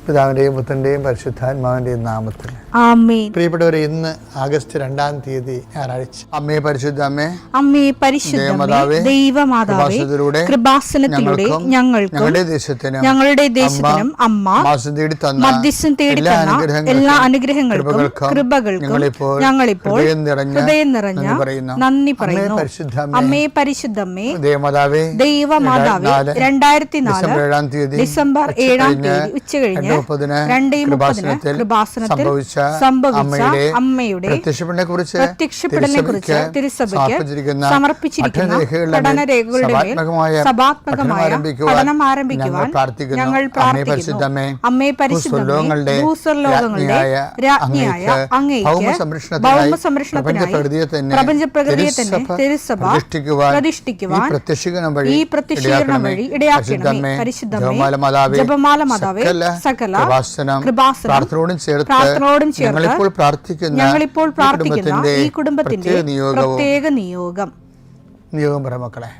പിതാവിന്റെയും പുത്രന്റെയും പരിശുദ്ധാത്മാവിന്റെയും നാമത്തിൽ ആമേൻ. പ്രിയപ്പെട്ടവരെ, ഇന്ന് ആഗസ്റ്റ് 2-ാം തീയതി ഞായറാഴ്ച. അമ്മേ പരിശുദ്ധ അമ്മേ, അമ്മേ പരിശുദ്ധമേ, ദൈവമാതാവേ, കൃപാസനത്തിലൂടെ ഞങ്ങളുടെ ദേശത്തിനും അമ്മ മധ്യസ്ഥം തേടി തന്ന എല്ലാ അനുഗ്രഹങ്ങൾക്കും കൃപകൾക്കും ഞങ്ങളിപ്പോൾ ഹൃദയം നിറഞ്ഞ നന്ദി പറയുന്നു. അമ്മേ പരിശുദ്ധമേ, ദൈവമാതാവേ, 2004 ഡിസംബർ 7-ാം തീയതി ഉച്ചകഴിഞ്ഞ് 2:30 കൃപാസനത്തിൽ സംഭവിച്ച അമ്മയുടെ പ്രത്യക്ഷപ്പെടലിനെക്കുറിച്ച് തിരുസഭയ്ക്ക് സമർപ്പിച്ചിരിക്കുന്ന പഠനരേഖകളുടെ മേൽ സഭാത്മകമായ പഠനം ആരംഭിക്കുവാൻ ഞങ്ങൾ പ്രാർത്ഥിക്കുന്നു. അമ്മേ പരിശുദ്ധമേ, ഭൂസ്വർലോകങ്ങളുടെ രാജ്ഞിയായ അങ്ങേയ്ക്ക് ഭൗമസംരക്ഷണത്തിനായി പ്രപഞ്ചപ്രകൃതിയെ തന്നെ തിരുസഭ പ്രതിഷ്ഠിക്കുവാൻ ഈ പ്രത്യക്ഷീകരണം വഴി ഇടയാക്കണമേ. പരിശുദ്ധമേ, ജപമാല മാതാവേ, സകല പ്രാർത്ഥനയോടും ചേർത്ത് ഞങ്ങളിപ്പോൾ പ്രാർത്ഥിക്കുന്ന ഈ കുടുംബത്തിന്റെ പ്രത്യേക നിയോഗം പറ മക്കളെ.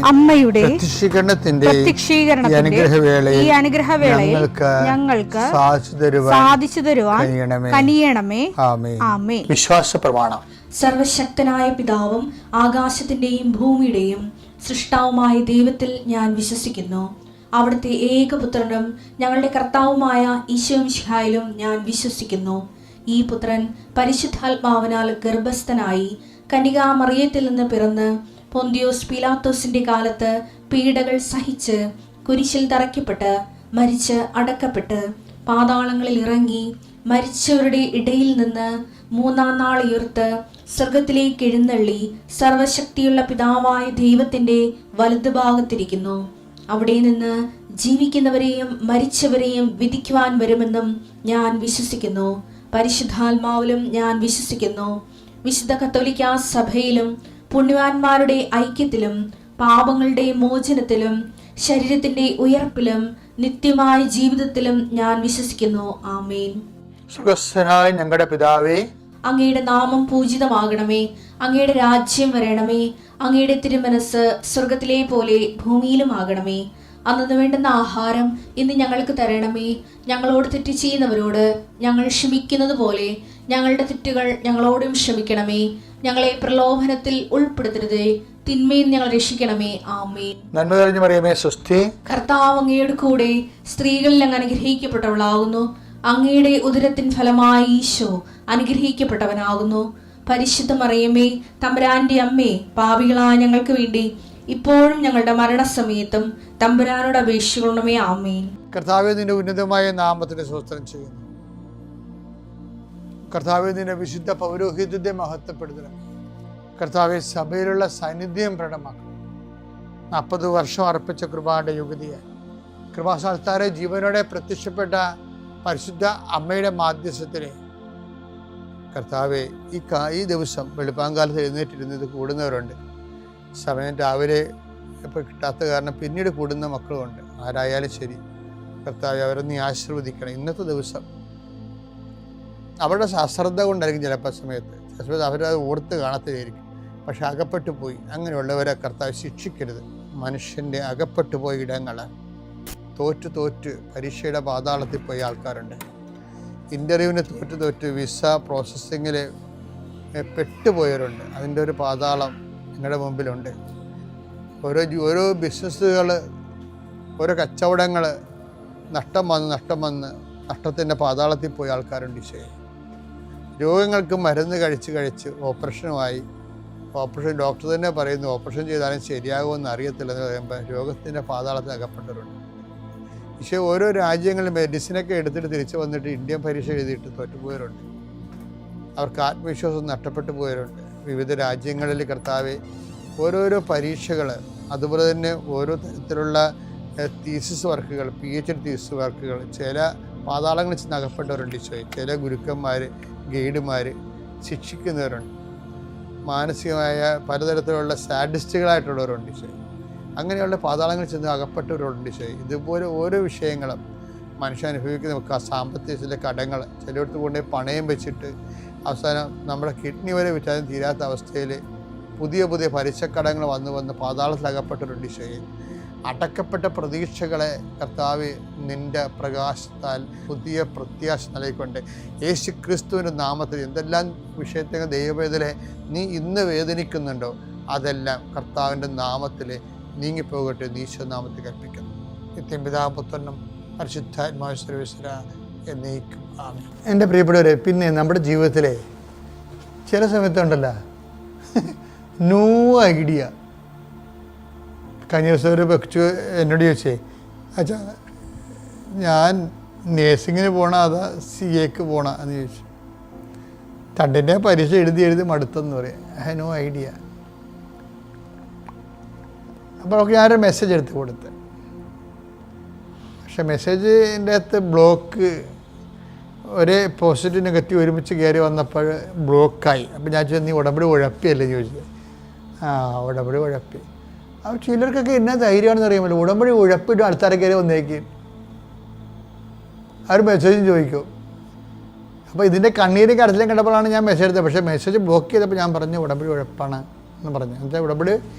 അമ്മയുടെ പ്രത്യക്ഷീകരണത്തിന്റെ ഈ അനുഗ്രഹവേളയിൽ ഞങ്ങൾക്ക് സാധിച്ചു തരുവാൻ കനിയണമേ. ആമേൻ. വിശ്വാസ പ്രമാണം. സർവശക്തനായ പിതാവും ആകാശത്തിന്റെയും ഭൂമിയുടെയും സൃഷ്ടാവുമായ ദൈവത്തിൽ ഞാൻ വിശ്വസിക്കുന്നു. അവിടുത്തെ ഏകപുത്രനും ഞങ്ങളുടെ കർത്താവുമായ ഈശോമിശിഹായിലും ഞാൻ വിശ്വസിക്കുന്നു. ഈ പുത്രൻ പരിശുദ്ധാത്മാവിനാൽ ഗർഭസ്ഥനായി കന്യകാമറിയത്തിൽ നിന്ന് പിറന്ന് പൊന്തിയോസ് പീലാത്തോസിന്റെ കാലത്ത് പീഡകൾ സഹിച്ച് കുരിശിൽ തറയ്ക്കപ്പെട്ട് മരിച്ച് അടക്കപ്പെട്ട് പാതാളങ്ങളിൽ ഇറങ്ങി മരിച്ചവരുടെ ഇടയിൽ നിന്ന് 3-ാം നാൾ ഉയർത്ത് സ്വർഗത്തിലേക്ക് എഴുന്നള്ളി സർവശക്തിയുള്ള പിതാവായ ദൈവത്തിന്റെ വലതുഭാഗത്തിരിക്കുന്നു. അവിടെ നിന്ന് ജീവിക്കുന്നവരെയും മരിച്ചവരെയും വിധിക്കുവാൻ വരുമെന്നും ഞാൻ വിശ്വസിക്കുന്നു. പരിശുദ്ധാത്മാവിലും ഞാൻ വിശ്വസിക്കുന്നു. വിശുദ്ധ കത്തോലിക്കാ സഭയിലും പുണ്യവാന്മാരുടെ ഐക്യത്തിലും പാപങ്ങളുടെ മോചനത്തിലും ശരീരത്തിന്റെ ഉയർപ്പിലും നിത്യമായ ജീവിതത്തിലും ഞാൻ വിശ്വസിക്കുന്നു. ആമേൻ. സുഖസ്ഥനായ ഞങ്ങളുടെ പിതാവേ, അങ്ങയുടെ നാമം പൂജിതമാകണമേ. അങ്ങയുടെ രാജ്യം വരണമേ. അങ്ങയുടെ തിരുമനസ് സ്വർഗത്തിലെ പോലെ ഭൂമിയിലും ആകണമേ. അന്നു വേണ്ടുന്ന ആഹാരം ഇന്ന് ഞങ്ങൾക്ക് തരണമേ. ഞങ്ങളോട് തെറ്റ് ചെയ്യുന്നവരോട് ഞങ്ങൾ ക്ഷമിക്കുന്നത് പോലെ ഞങ്ങളുടെ തെറ്റുകൾ ഞങ്ങളോടും ക്ഷമിക്കണമേ. ഞങ്ങളെ പ്രലോഭനത്തിൽ ഉൾപ്പെടുത്തരുതേ, തിന്മയിൽ ഞങ്ങൾ രക്ഷിക്കണമേ. ആമേൻ. നന്മ നിറഞ്ഞ മറിയമേ, സ്വസ്തി. കർത്താവ് അങ്ങയുടെ കൂടെ സ്ത്രീകളിൽ അങ്ങ് അനുഗ്രഹിക്കപ്പെട്ടവളാകുന്നു. അങ്ങയുടെ ഉദരത്തിൻ ഫലമായി ഈശോ അനുഗ്രഹിക്കപ്പെട്ടവനാകുന്നു. പരിശുദ്ധ മറിയമേ, തമ്പുരാന്റെ അമ്മേ, പാപികളായ ഞങ്ങൾക്ക് വേണ്ടി ഇപ്പോഴും ഞങ്ങളുടെ മരണസമയത്തും തമ്പുരാനോട് അപേക്ഷിക്കണമേ. ആമേൻ. കർത്താവേ, നിന്റെ ഉന്നതമായ നാമത്തിന് സ്തോത്രം ചെയ്യുന്നു. കർത്താവേ, നിന്റെ വിശുദ്ധ പൗരോഹിത്യത്തെ മഹത്വപ്പെടുത്തണം. കർത്താവെ, സഭയിലുള്ള സാന്നിധ്യം പ്രകടമാക്കണം. 40 വർഷം അർപ്പിച്ച കൃപാന്റെ യുഗതിയായി കൃപാസ്ഥാനത്താരെ ജീവനോടെ പ്രത്യക്ഷപ്പെട്ട പരിശുദ്ധ അമ്മയുടെ മാധ്യസ്ഥത്തിലെ കർത്താവെ, ഈ ദിവസം വെളുപ്പാങ്കാലത്ത് എഴുന്നേറ്റിരുന്നത് കൂടുന്നവരുണ്ട്. സമയം രാവിലെ ഇപ്പോൾ കിട്ടാത്ത കാരണം പിന്നീട് കൂടുന്ന മക്കളുമുണ്ട്. ആരായാലും ശരി കർത്താവെ, അവരെ നീ ആശീർവദിക്കണം. ഇന്നത്തെ ദിവസം അവരുടെ അശ്രദ്ധ കൊണ്ടായിരിക്കും ചിലപ്പോൾ സമയത്ത് അവരത് ഓർത്ത് കാണത്തില്ലായിരിക്കും. പക്ഷെ അകപ്പെട്ടു പോയി. അങ്ങനെയുള്ളവരെ കർത്താവ് ശിക്ഷിക്കരുത്. മനുഷ്യൻ്റെ അകപ്പെട്ടു പോയ ഇടങ്ങൾ തോറ്റ് പരീക്ഷയുടെ പാതാളത്തിൽ പോയ ആൾക്കാരുണ്ട്. ഇൻ്റർവ്യൂവിന് തോറ്റ് വിസ പ്രോസസ്സിങ്ങിൽ പെട്ടുപോയവരുണ്ട്. അതിൻ്റെ ഒരു പാതാളം നിങ്ങളുടെ മുമ്പിലുണ്ട്. ഓരോ ബിസിനസ്സുകൾ, ഓരോ കച്ചവടങ്ങൾ നഷ്ടം വന്ന് കഷ്ടത്തിൻ്റെ പാതാളത്തിൽ പോയ ആൾക്കാരുണ്ട് ഈശോയെ. രോഗങ്ങൾക്ക് മരുന്ന് കഴിച്ച് ഓപ്പറേഷനുമായി, ഓപ്പറേഷൻ ഡോക്ടർ തന്നെ പറയുന്നു ഓപ്പറേഷൻ ചെയ്താലും ശരിയാകുമെന്ന് അറിയത്തില്ലെന്ന് പറയുമ്പോൾ രോഗത്തിൻ്റെ പാതാളത്തിൽ അകപ്പെട്ടവരുണ്ട് ഈശോ. ഓരോ രാജ്യങ്ങളിൽ മെഡിസിനൊക്കെ എടുത്തിട്ട് തിരിച്ചു വന്നിട്ട് ഇന്ത്യൻ പരീക്ഷ എഴുതിയിട്ട് തോറ്റുപോയവരുണ്ട്. അവർക്ക് ആത്മവിശ്വാസം നഷ്ടപ്പെട്ടു പോയവരുണ്ട്. വിവിധ രാജ്യങ്ങളിൽ കർത്താവെ ഓരോരോ പരീക്ഷകൾ, അതുപോലെ തന്നെ ഓരോ തരത്തിലുള്ള തീസിസ് വർക്കുകൾ, PhD തീസിസ് വർക്കുകൾ, ചില പാതാളങ്ങളിൽ ചെന്ന് അകപ്പെട്ടവരുണ്ട് ഈശോയെ. ചില ഗുരുക്കന്മാർ, ഗൈഡുമാർ ശിക്ഷിക്കുന്നവരുണ്ട്. മാനസികമായ പലതരത്തിലുള്ള സാഡിസ്റ്റുകളായിട്ടുള്ളവരുണ്ട് ഈശോയെ. അങ്ങനെയുള്ള പാതാളങ്ങളിൽ ചെന്ന് അകപ്പെട്ടവരുണ്ട് ഈശോയെ. ഇതുപോലെ ഓരോ വിഷയങ്ങളും മനുഷ്യൻ അനുഭവിക്കുന്ന സാമ്പത്തിക ചില കടങ്ങൾ, ചിലയിടത്ത് കൊണ്ടുപോയി പണയം വെച്ചിട്ട് അവസാനം നമ്മുടെ കിഡ്നി വരെ വിറ്റാലും തീരാത്ത അവസ്ഥയിൽ പുതിയ പുതിയ പലിശക്കടങ്ങൾ വന്ന് പാതാളത്തിൽ അകപ്പെട്ടവരുണ്ട് ഈശോയെ. അടക്കപ്പെട്ട പ്രതീക്ഷകളെ കർത്താവ് നിൻ്റെ പ്രകാശത്താൽ പുതിയ പ്രത്യാശ നൽകിക്കൊണ്ട് യേശു ക്രിസ്തുവിൻ്റെ നാമത്തിൽ എന്തെല്ലാം വിഷയത്തെ ദൈവവേദനെ നീ ഇന്ന് വേദനിക്കുന്നുണ്ടോ അതെല്ലാം കർത്താവിൻ്റെ നാമത്തിൽ നീങ്ങിപ്പോകട്ടെ എന്ന് ഈശോ നാമത്തിൽ കൽപ്പിക്കുന്നു. നിത്യം പിതാവും പുത്രനും പരിശുദ്ധാത്മാവ് സർവ്വേശ്വര എന്നേക്കും ആമേൻ. എൻ്റെ പ്രിയപ്പെട്ടവരെ, പിന്നെ നമ്മുടെ ജീവിതത്തിലെ ചില സമയത്തുണ്ടല്ലോ നോ ഐഡിയ. കഴിഞ്ഞ ദിവസം ഒരു വ്യക്തി എന്നോട് ചോദിച്ചേ, അച്ഛാ ഞാൻ നേഴ്സിങ്ങിന് പോകണ അതാ CAക്ക് പോകണ എന്ന് ചോദിച്ചു. തണ്ടിൻ്റെ പരീക്ഷ എഴുതി മടുത്തെന്ന് പറയാം. I have no idea. അപ്പോൾ അവർക്ക് ഞാനൊരു മെസ്സേജ് എടുത്ത് കൊടുത്ത്, പക്ഷെ മെസ്സേജിൻ്റെ അകത്ത് ബ്ലോക്ക്, ഒരേ പോസിറ്റീവ് നെഗറ്റീവ് ഒരുമിച്ച് കയറി വന്നപ്പോൾ ബ്ലോക്കായി. അപ്പോൾ ഞാൻ ചോദിച്ചു, നീ ഉടമ്പടി ഉഴപ്പിയല്ലേ ചോദിച്ചത്. ഉടമ്പടി ഉഴപ്പി. അപ്പോൾ ചിലർക്കൊക്കെ എന്നാ ധൈര്യമാണെന്ന് അറിയാമല്ലോ, ഉടമ്പടി ഉഴപ്പിട്ട് അടുത്താരെ കയറി വന്നേക്ക് ആ ഒരു മെസ്സേജും ചോദിക്കും. അപ്പോൾ ഇതിൻ്റെ കണ്ണീരും കടത്തിലും കണ്ടപ്പോഴാണ് ഞാൻ മെസ്സേജ് എടുത്തത്. പക്ഷേ മെസ്സേജ് ബ്ലോക്ക് ചെയ്തപ്പോൾ ഞാൻ പറഞ്ഞു ഉടമ്പടി ഉഴപ്പാണ് എന്ന് പറഞ്ഞു. എന്നുവെച്ചാൽ ഉടമ്പടി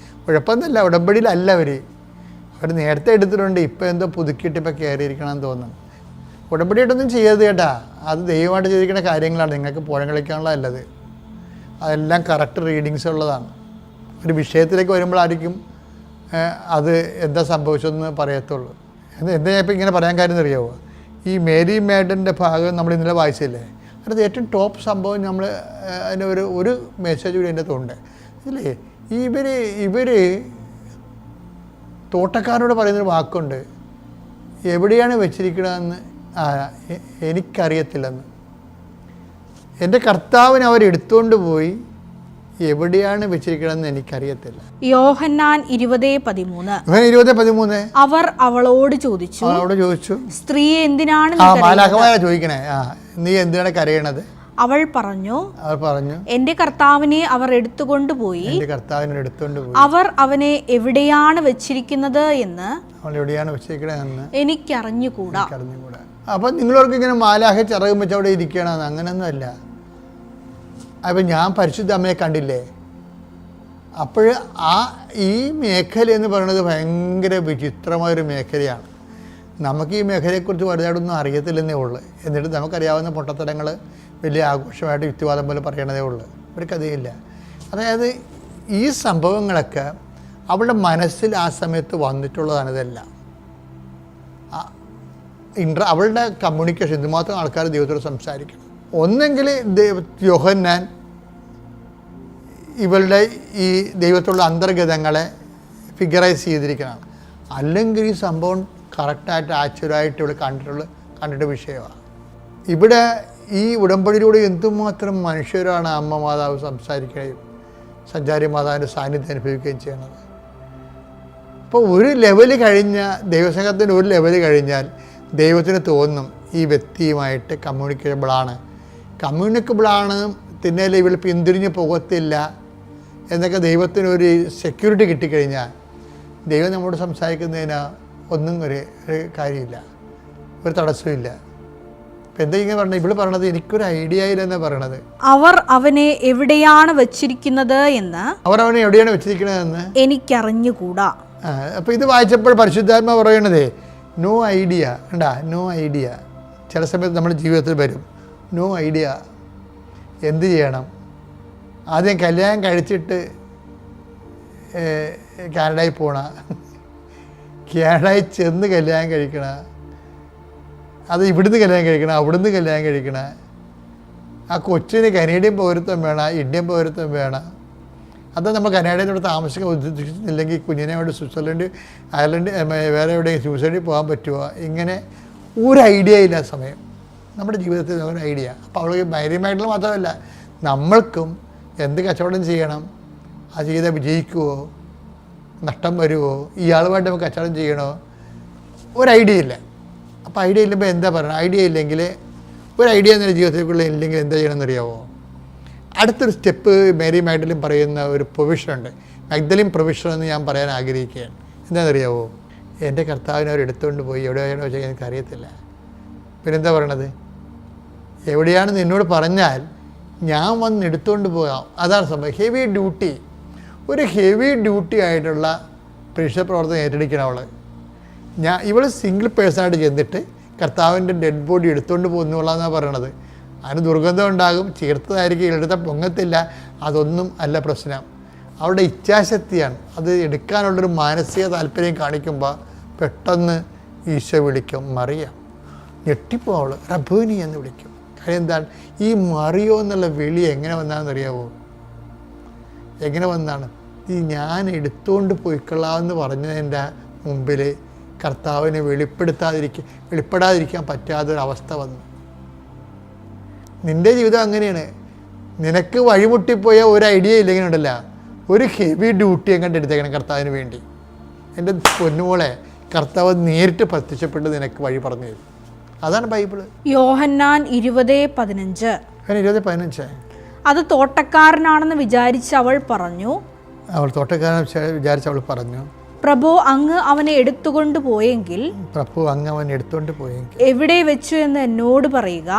ഉഴപ്പെന്നല്ല, ഉടമ്പടിയിലല്ല അവർ നേരത്തെ എടുത്തിട്ടുണ്ട്, ഇപ്പോൾ എന്തോ പുതുക്കിയിട്ട് ഇപ്പോൾ കയറിയിരിക്കണമെന്ന് തോന്നുന്നു. ഉടമ്പടിയായിട്ടൊന്നും ചെയ്യരുത് കേട്ടാ, അത് ദൈവമായിട്ട് ചെയ്തിരിക്കുന്ന കാര്യങ്ങളാണ്. നിങ്ങൾക്ക് പുഴം കളിക്കാനുള്ളതല്ലത്, അതെല്ലാം കറക്റ്റ് റീഡിങ്സ് ഉള്ളതാണ്. ഒരു വിഷയത്തിലേക്ക് വരുമ്പോഴായിരിക്കും അത് എന്താ സംഭവിച്ചതെന്ന് പറയത്തുള്ളൂ. എന്താ ഞാൻ ഇപ്പോൾ ഇങ്ങനെ പറയാൻ കാര്യം അറിയാമോ, ഈ മേരി മേഡൻ്റെ ഭാഗം നമ്മൾ ഇന്നലെ വായിച്ചില്ലേ, അതിനകത്ത് ഏറ്റവും ടോപ്പ് സംഭവം നമ്മൾ അതിൻ്റെ ഒരു മെസ്സേജ് കൂടി അതിൻ്റെ അകത്തുണ്ട്. ഇല്ലേ, ഇവർ തോട്ടക്കാരോട് പറയുന്നൊരു വാക്കുണ്ട്, എവിടെയാണ് വെച്ചിരിക്കണമെന്ന് എനിക്കറിയത്തില്ലെന്ന്. എൻ്റെ കർത്താവിനെ അവരെടുത്തുകൊണ്ട് പോയി എവിടെയാണ് വെച്ചിരിക്കണമെന്ന് എനിക്കറിയത്തില്ല. യോഹന്നാൻ 20:13. അവർ അവളോട് ചോദിച്ചു, സ്ത്രീയെ എന്തിനാണ് ചോദിക്കണേ, നീ എന്തിനാണ് കരയണത്? അവൾ പറഞ്ഞു, എന്റെ കർത്താവിനെ അവർ എടുത്തുകൊണ്ടുപോയി, അവർ അവനെ എവിടെയാണ് വെച്ചിരിക്കുന്നത് എന്ന് എനിക്കറിഞ്ഞുകൂടാ. അപ്പൊ നിങ്ങളവർക്ക് ഇങ്ങനെ മാലാഹ ചിറകും വെച്ച് അവിടെ ഇരിക്കണമെന്ന് അങ്ങനെയൊന്നും അല്ല. അപ്പം ഞാൻ പരിശുദ്ധ അമ്മയെ കണ്ടില്ലേ. അപ്പോൾ ഈ മേഖല എന്ന് പറയുന്നത് ഭയങ്കര വിചിത്രമായൊരു മേഖലയാണ്. നമുക്ക് ഈ മേഖലയെക്കുറിച്ച് വലുതായിട്ടൊന്നും അറിയത്തില്ലെന്നേ ഉള്ളൂ. എന്നിട്ട് നമുക്കറിയാവുന്ന പൊട്ടത്തരങ്ങൾ വലിയ ആഘോഷമായിട്ട് യുക്തിവാദം പോലെ പറയണതേ ഉള്ളൂ, ഒരു കഥയില്ല. അതായത് ഈ സംഭവങ്ങളൊക്കെ അവളുടെ മനസ്സിൽ ആ സമയത്ത് വന്നിട്ടുള്ളതാണ്. ഇതെല്ലാം അവളുടെ കമ്മ്യൂണിക്കേഷൻ, എന്തുമാത്രം ആൾക്കാർ ദൈവത്തോട് സംസാരിക്കണം. ഒന്നെങ്കിൽ യോഹന്നാൻ ഇവളുടെ ഈ ദൈവത്തിലുള്ള അന്തർഗതങ്ങളെ ഫിഗറൈസ് ചെയ്തിരിക്കണം, അല്ലെങ്കിൽ ഈ സംഭവം കറക്റ്റായിട്ട് ആക്ച്വലായിട്ട് ഇവിടെ കണ്ടിട്ട് വിഷയമാണ്. ഇവിടെ ഈ ഉടമ്പടിയിലൂടെ എന്തുമാത്രം മനുഷ്യരാണ് അമ്മ മാതാവ് സംസാരിക്കുകയും സഞ്ചാരി മാതാവിൻ്റെ സാന്നിധ്യം അനുഭവിക്കുകയും ചെയ്യുന്നത്. അപ്പോൾ ഒരു ലെവല് കഴിഞ്ഞാൽ, ദൈവസംഘത്തിൻ്റെ ഒരു ലെവല് കഴിഞ്ഞാൽ ദൈവത്തിന് തോന്നും ഈ വ്യക്തിയുമായിട്ട് കമ്മ്യൂണിക്കബിളാണ് തിന്നേല ഇവൾ പിന്തിരിഞ്ഞ് പോകത്തില്ല എന്നൊക്കെ ദൈവത്തിനൊരു സെക്യൂരിറ്റി കിട്ടിക്കഴിഞ്ഞാൽ ദൈവം നമ്മോട് സംസാരിക്കുന്നതിന് ഒന്നും ഒരു കാര്യമില്ല, ഒരു തടസ്സമില്ല. ഇപ്പം എന്താ ഇങ്ങനെ പറഞ്ഞത്, ഇവള് പറഞ്ഞത് എനിക്കൊരു ഐഡിയ ഇല്ലെന്നാ പറയണത്. അവർ അവനെ എവിടെയാണ് വെച്ചിരിക്കുന്നത് എന്ന് എനിക്കറിഞ്ഞുകൂടാ. അപ്പോൾ ഇത് വായിച്ചപ്പോൾ പരിശുദ്ധാത്മ പറയണതേ നോ ഐഡിയ. കണ്ടാ, നോ ഐഡിയ ചില സമയത്ത് നമ്മുടെ ജീവിതത്തിൽ വരും. No idea. എന്ത് ചെയ്യണം? ആദ്യം കല്യാണം കഴിച്ചിട്ട് കാനഡയിൽ പോണ, കാനഡയിൽ ചെന്ന് കല്യാണം കഴിക്കണ, അത് ഇവിടുന്ന് കല്യാണം കഴിക്കണം, അവിടുന്ന് കല്യാണം കഴിക്കണം. ആ കൊച്ചിന് കനേഡിയൻ പൗരത്വം വേണം, ഇന്ത്യൻ പൗരത്വം വേണം. അത് നമ്മൾ കനേഡയിൽ താമസിക്കാൻ ഉദ്ദേശിക്കുന്നില്ലെങ്കിൽ കുഞ്ഞിനെ വേണ്ടി സ്വിറ്റ്സർലൻഡ്, അയർലൻഡ്, വേറെ എവിടെയെങ്കിലും സ്വിറ്റ്സർലൻഡിൽ പോകാൻ പറ്റുമോ? ഇങ്ങനെ ഒരു ഐഡിയ ഇല്ല സമയം നമ്മുടെ ജീവിതത്തിൽ ഒരു ഐഡിയ. അപ്പോൾ അവൾക്ക് ധൈര്യമായിട്ടുള്ള മാത്രമല്ല, നമ്മൾക്കും എന്ത് കച്ചവടം ചെയ്യണം, ആ ചെയ്താൽ വിജയിക്കുമോ, നഷ്ടം വരുമോ, ഇയാളുമായിട്ട് നമുക്ക് കച്ചവടം ചെയ്യണോ, ഒരു ഐഡിയ ഇല്ല. അപ്പോൾ ഐഡിയ ഇല്ലപ്പോൾ എന്താ പറയണം? ഐഡിയ ഇല്ലെങ്കിൽ, ഒരു ഐഡിയ എന്നൊരു ജീവിതത്തിലേക്കുള്ള ഇല്ലെങ്കിൽ എന്താ ചെയ്യണമെന്നറിയാമോ? അടുത്തൊരു സ്റ്റെപ്പ് മേരി മാഗ്ദലിൻ പറയുന്ന ഒരു പ്രൊവിഷനുണ്ട്. മാഗ്ദലിൻ പ്രൊവിഷൻ എന്ന് ഞാൻ പറയാൻ ആഗ്രഹിക്കുകയാണ്. എന്താണെന്നറിയാമോ? എൻ്റെ കർത്താവിനെ അവർ എടുത്തുകൊണ്ട് പോയി എവിടെയാണോ വെച്ചാൽ എനിക്കറിയത്തില്ല. പിന്നെന്താ പറയണത്? എവിടെയാണ് നിന്നോട് പറഞ്ഞാൽ ഞാൻ വന്ന് എടുത്തുകൊണ്ട് പോകാം. അതാണ് സംഭവം. ഹെവി ഡ്യൂട്ടി, ഒരു ഹെവി ഡ്യൂട്ടി ആയിട്ടുള്ള പ്രേക്ഷിത പ്രവർത്തനം ഏറ്റെടുക്കണം അവൾ. ഇവൾ സിംഗിൾ പേഴ്സണായിട്ട് ചെന്നിട്ട് കർത്താവിൻ്റെ ഡെഡ് ബോഡി എടുത്തുകൊണ്ട് പോകുന്നുള്ളതെന്നാണ് പറയണത്. അതിന് ദുർഗന്ധം ഉണ്ടാകും, ചീർത്തതായിരിക്കും, എടുത്ത പൊങ്ങത്തില്ല, അതൊന്നും അല്ല പ്രശ്നം. അവളുടെ ഇച്ഛാശക്തിയാണ്. അത് എടുക്കാനുള്ളൊരു മാനസിക താല്പര്യം കാണിക്കുമ്പോൾ പെട്ടെന്ന് ഈശോ വിളിക്കും, മറിയാം. ഞെട്ടിപ്പോ അവൾ റബ്ബൂനി എന്ന് വിളിക്കും. കാര്യം എന്താണ്? ഈ മറിയോ എന്നുള്ള വിളി എങ്ങനെ വന്നാണെന്നറിയാവോ? എങ്ങനെ വന്നാണ്? ഈ ഞാൻ എടുത്തുകൊണ്ട് പോയിക്കൊള്ളാമെന്ന് പറഞ്ഞതിൻ്റെ മുമ്പിൽ കർത്താവിനെ വെളിപ്പെടാതിരിക്കാൻ പറ്റാത്തൊരവസ്ഥ വന്നു. നിൻ്റെ ജീവിതം അങ്ങനെയാണ്. നിനക്ക് വഴിമുട്ടിപ്പോയ ഒരു ഐഡിയ ഇല്ലെങ്കിൽ ഉണ്ടല്ല, ഒരു ഹെവി ഡ്യൂട്ടി എങ്ങോട്ട് എടുത്തേക്കണം കർത്താവിന് വേണ്ടി. എൻ്റെ പൊന്നുമോളെ, കർത്താവ് നേരിട്ട് പ്രത്യക്ഷപ്പെട്ട് നിനക്ക് വഴി പറഞ്ഞു തരും. അതാണ് ബൈബിള്. യോഹന്നാൻ 20:15. 20:15. അത് തോട്ടക്കാരനാണെന്ന് വിചാരിച്ച് അവൾ പറഞ്ഞു. പ്രഭു അങ്ങ് അവനെ എടുത്തുകൊണ്ട് പോയെങ്കിൽ എവിടെ വെച്ചു എന്ന് എന്നോട് പറയുക.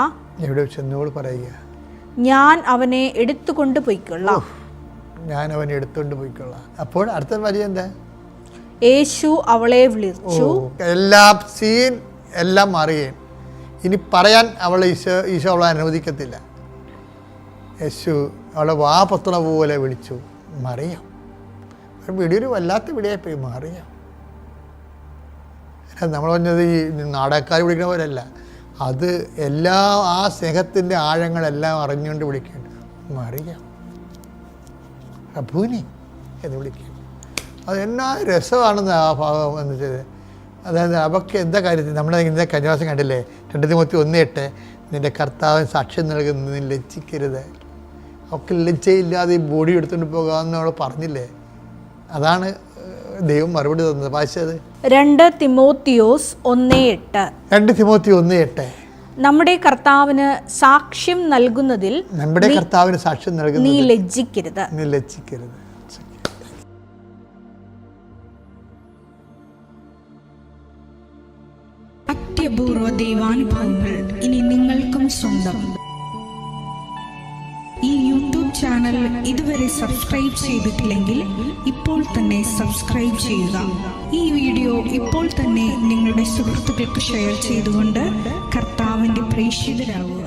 ഞാൻ അവനെ എടുത്തുകൊണ്ട് പോയിക്കൊള്ളാം. അപ്പോൾ അടുത്ത വരി എന്താ? യേശു അവളെ വിളിച്ചു. എല്ലാം മാറുകയും ഇനി പറയാൻ ഈശോ അവളെ അനുവദിക്കത്തില്ല. യേശു അവളെ വാപത്തണ പോലെ വിളിച്ചു, മറിയാം. വിളിയൊരു വല്ലാത്ത വിളിയായിപ്പോയി, മറിയാം. നമ്മൾ പറഞ്ഞത് ഈ നാടകക്കാർ വിളിക്കുന്ന പോലെയല്ല, അത് ആ സ്നേഹത്തിൻ്റെ ആഴങ്ങളെല്ലാം അറിഞ്ഞുകൊണ്ട് വിളിക്കുന്നുണ്ട്, മറിയാം, റബ്ബൂനി എന്ന് വിളിക്കും. അത് എന്നാ രസമാണെന്ന് ആ ഭാഗം എന്ന് വെച്ചത്. അതായത് അവർക്ക് എന്താ കാര്യത്തിൽ നമ്മൾ ഇന്നത്തെ കന്യാസം കണ്ടില്ലേ, 2 തിമോത്തി 1:8, നിൻ്റെ കർത്താവിന് സാക്ഷ്യം നൽകുന്നത് നീ ലജ്ജിക്കരുത്. അവർക്ക് ലജ്ജയില്ലാതെ ഈ ബോഡി എടുത്തുകൊണ്ട് പോകാമെന്ന് അവൾ പറഞ്ഞില്ലേ. അതാണ് ദൈവം മറുപടി തന്നത്. വായിച്ചത് 2 തിമോത്തിയോസ് 1:8. നമ്മുടെ കർത്താവിന് സാക്ഷ്യം നൽകുന്നതിൽ നീ ലജ്ജിക്കരുത്. അത്യപൂർവ ദൈവാനുഭവങ്ങൾ ഇനി നിങ്ങൾക്കും സ്വന്തം. ഈ യൂട്യൂബ് ചാനൽ ഇതുവരെ സബ്സ്ക്രൈബ് ചെയ്തിട്ടില്ലെങ്കിൽ ഇപ്പോൾ തന്നെ സബ്സ്ക്രൈബ് ചെയ്യുക. ഈ വീഡിയോ ഇപ്പോൾ തന്നെ നിങ്ങളുടെ സുഹൃത്തുക്കൾക്ക് ഷെയർ ചെയ്തുകൊണ്ട് കർത്താവിൻ്റെ പ്രേക്ഷിതരാകുക.